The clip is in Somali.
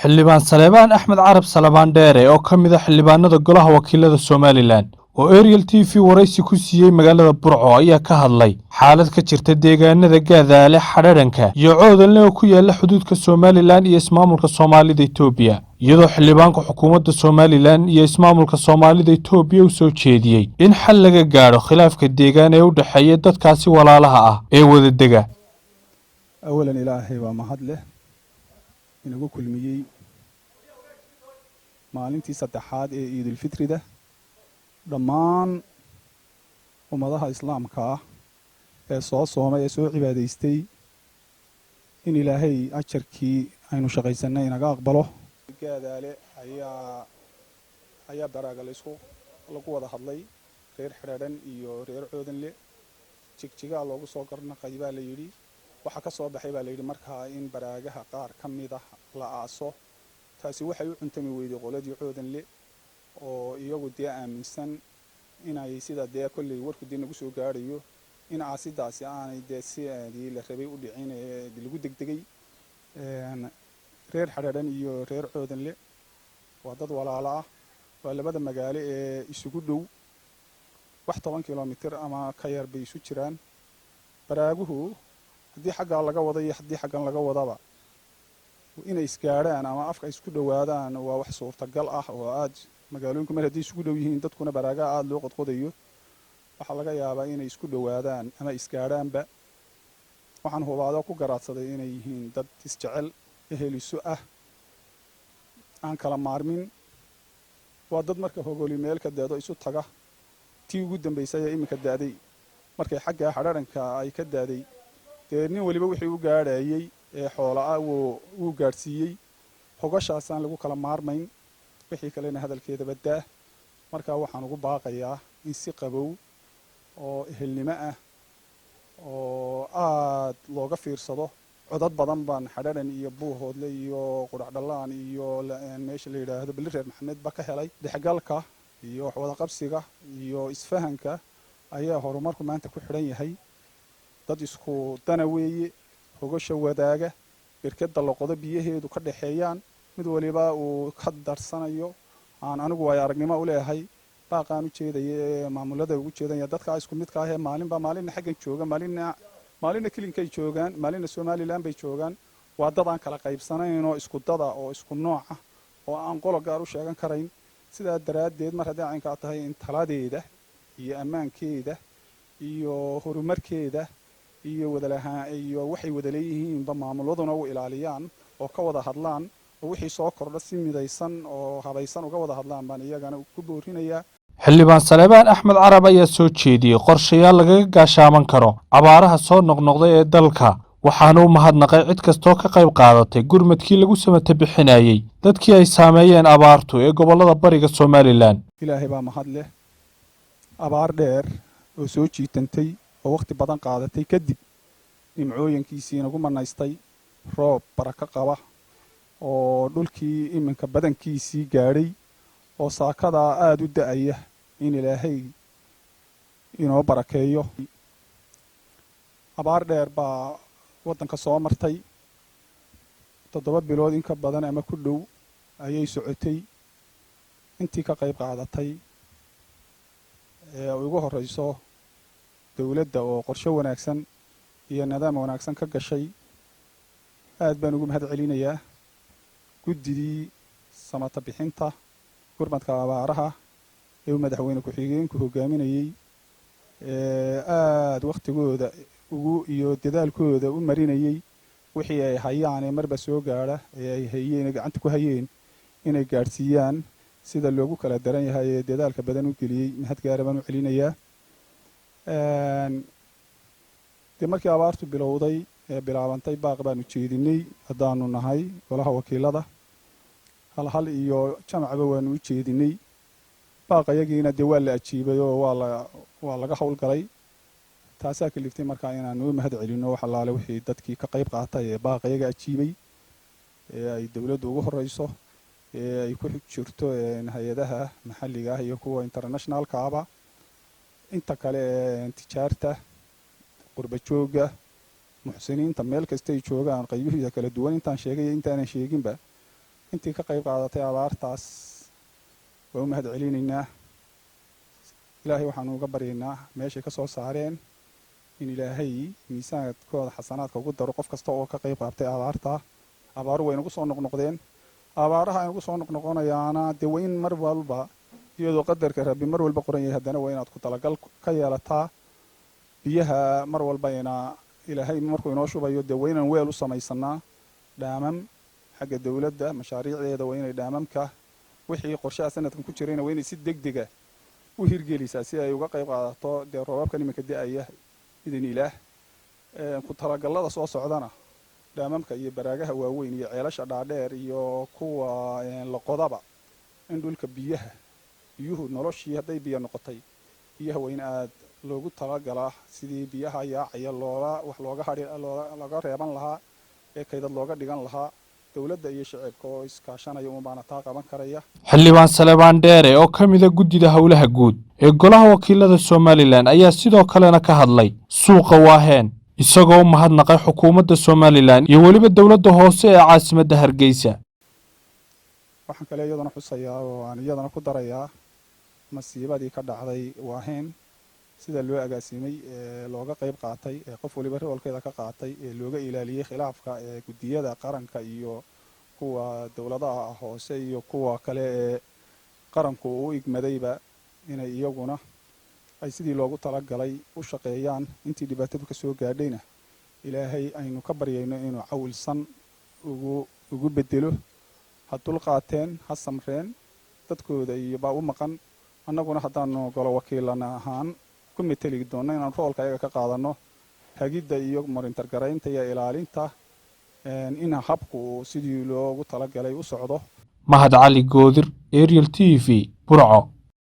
xildhibaan Saleebaan Axmed Carab Salabaan Dheere oo ka mid ah xildhibaanada golaha wakiilada Somaliland oo Ariel TV waraysi ku siiyay magaalada Burco ayaa ka hadlay xaalad ka jirta deegaanada Gaadaale Xadhaadhanka iyo Coodanle oo ku yaala xuduudka Somaliland iyo ismaamulka Soomaalida Itoobiya iyadoo xildhibaanka xukuumadda Somaliland iyo ismaamulka Soomaalida Itoobiya u soo jeediyay in xal laga gaaro khilaafka deegaan ee u dhaxeeya dadkaasi walaalaha ah ee wada dega. awalan ilaahay waa mahad leh inagu kulmiyey maalintii saddexaad ee Ciidul Fitrida dhammaan ummadaha islaamka ah ee soo soomay ee soo cibaadaystay in ilaahay ajarkii aynu shaqaysanay inaga aqbalo. Gaadaale ayaa baraaga lagu wada hadlay reer Xadhaadhan iyo reer Coodanle jigjigaa loogu soo garnaqay baa la yidhi waxa ka soo baxay baa la yidhi markaa in baraagaha qaar ka mid ah la aaso. taasi waxay u cuntami weyday qoladii Coodanle oo iyagu dee aaminsan inay sida dee kolley warku dib nagu soo gaarayo in aasidaasi aanay dee sidii la rabay u dhicin ee lagu degdegay. reer Xadhaadhan iyo reer Coodanle waa dad walaalo ah, waa labada magaalo ee isugu dhow wax 10 kilomitir ama ka yar bay isu jiraan. baraaguhu haddii xagga laga wado iyo haddii xaggan laga wadaba inay isgaaraan ama afka isku dhawaadaan waa wax suurtagal ah oo aad magaalooyinku mar haddii isugu dhow yihiin dadkuna baraaga aad loo qodqodayo waxa laga yaabaa inay isku dhawaadaan ama isgaaraanba. waxaan hubaado ku garaadsaday inay yihiin dad isjecel eheliso ah aan kala maarmin. waa dad marka hogoli meel ka daado isu taga tii ugu dambeysay ee iminka daaday markay xagga Xadhaadhanka ay ka daaday dee nin waliba wixii u gaadhayay ee xoolaa uu gaarsiiyey hogashaasaan lagu kala maarmayn wixii kalena hadalkeeda badaa. marka waxaan ugu baaqayaa in si qabow oo ehelnimo ah oo aad looga fiirsado. codad badan baan Xadhaadhan iyo Buuhoodle iyo Qudhac-Dhalaan iyo meesha la yidhaahdo Bali Reer Maxamed ba ka helay dhexgalka iyo wax wada qabsiga iyo isfahanka ayaa horumarku maanta ku xidhan yahay. dad isku dana weeye hogasha wadaaga birkada loqodo biyaheedu ka dhaxeeyaan mid waliba uu ka darsanayo aan anigu way aragnimo u leeyahay baaqaan u jeedayay maamulada ugu jeedaya dadka isku midka ah ee maalinna xaggan jooga maalinna kilinkay joogaan maalinna Somaliland bay joogaan. waa dad aan kala qaybsanayn oo isku dada oo isku nooc ah oo aan qolo gaar u sheegan karayn. sidaa daraadeed mar haddii aynka tahay in taladeeda iyo ammaankeeda iyo horumarkeeda iyo wadalaha iyo waxay wada leeyihiinba maamuladuna u ilaaliyaan oo ka wada hadlaan oo wixii soo kordha si midaysan oo habaysan uga wada hadlaan baan iyagana ku boorinayaa. xildhibaan Saleebaan Axmed Carab ayaa soo jeediyay qorshayaal lagaga gaashaaman karo abaaraha soo noqnoqday ee dalka waxaana uu mahadnaqay cid kastoo ka qayb qaadatay gurmadkii lagu samata bixinayay dadkii ay saameeyeen abaartu ee gobolada bariga Somaliland. ilaahay baa mahad leh. abaar dheer oo soo jiitantay oo waqti badan qaadatay kadib nimcooyinkiisii nagu manaystay roob baraka qaba oo dhulkii iminka badankiisii gaadhay oo saakada aad u da'aya in ilaahay inoo barakeeyo. abaar dheer baa waddanka soo martay 7 bilood in ka badan ama ku dhow ayay socotay. intii ka qayb qaadatay ee ugu horeyso dawladda oo qorshe wanaagsan iyo nidaam wanaagsan ka gashay aad baan ugu mahad celinayaa. guddidii samata bixinta gurmadka abaaraha ee madaxweyne ku-xigeenku hogaaminayay aad waqtigooda ugu iyo dadaalkooda u marinayay wixii ay hayaan ee marba soo gaara ee ay hayeen gacanta ku hayeen inay gaarsiiyaan sida loogu kala daran yahay ee dadaalka badan u geliyay mahad gaar baan u celinayaa. dee markii abaartu bilowday ee bilaabantay baaq baanu jeedinay haddaanu nahay golaha wakiilada hal iyo jamacba waanu u jeedinay. baaqayagiina dee waa la ajiibay oo waa laga howlgalay. taasaa kaliftay markaa inaanu u mahad celino wax allaale wixii dadkii ka qayb qaatay ee baaqayaga ajiibay ee ay dawladdu ugu horeyso ee ay ku jirto hay-adaha maxalliga ah iyo kuwa internationalka aba inta kale ee tijaarta qurba jooga muxsiniinta meel kasta ay joogaan qaybihii kala duwan intaan sheegay intaanan sheeginba intii ka qayb qaadatay abaartaas waa u mahad celinaynaa. ilaahay waxaanu uga baryaynaa meeshay ka soo saareen in ilaahay miisaanadkooda xasanaadka ugu daro qof kasta oo ka qayb qaatay abaarta. abaaru way nagu soo noqnoqdeen. abaaraha ay nagu soo noqnoqonayaana dee waa in mar walba iyadoo qadarka rabbi mar walba qoran yahay haddana waa inaad ku talagal ka yeelataa. biyaha mar walbayna ilaahay markuu inoo shubayo dee waa inaan weel u samaysanaa. dhaamam xagga dowladda mashaariicdeeda waa inay dhaamamka wixii qorshaha sanadkan ku jirayna waa inay si degdega u hirgelisaa si ay uga qayb qaadato dee roobabkan iminka da-aya idin ilaah. ku talagallada soo socdana dhaamamka iyo baraagaha waaweyn iyo ceelasha dhaadheer iyo kuwa laqodaba in dhulka biyuhu noloshii hadday biyo noqotay biyaha waa in aad loogu talagalaa sidii biyaha yaacaya wax looga reeban lahaa ee kaydad looga dhigan lahaa. dowladda iyo shacabka oo iskaashanaya unbaana taa qaban karaya. xildhibaan Salebaan Dheere oo ka mid ah guddida howlaha guud ee golaha wakiilada Somaliland ayaa sidoo kalena ka hadlay suuqa Waaheen isagoo u mahadnaqay xukuumadda Somaliland iyo weliba dowladda hoose ee caasimadda Hargeysa. waxaan kale iyadana xusayaa oo aan iyadana ku darayaa masiibadii ka dhacday Waaheen sida loo agaasimay looga qayb qaatay qof waliba roolkeeda ka qaatay looga ilaaliyay khilaafka guddiyada qaranka iyo kuwa dowladaha hoose iyo kuwa kale ee qaranku u igmadayba inay iyaguna ay sidii loogu talagalay u shaqeeyaan. intii dhibaatadu ka soo gaadhayna ilaahay aynu ka baryayno inuu cawilsan ugu bedelo. ha dulqaateen, ha samreen, dadkooda iyo baa u maqan. annaguna haddaanu golo wakiilana ahaan ku meteli doonno inaan roolka ayaga ka qaadano hagidda iyo marintargaraynta iyo ilaalinta in habku sidii loogu talagalay u socdo. Mahad Cali Goodir, Ariel TV, Burco.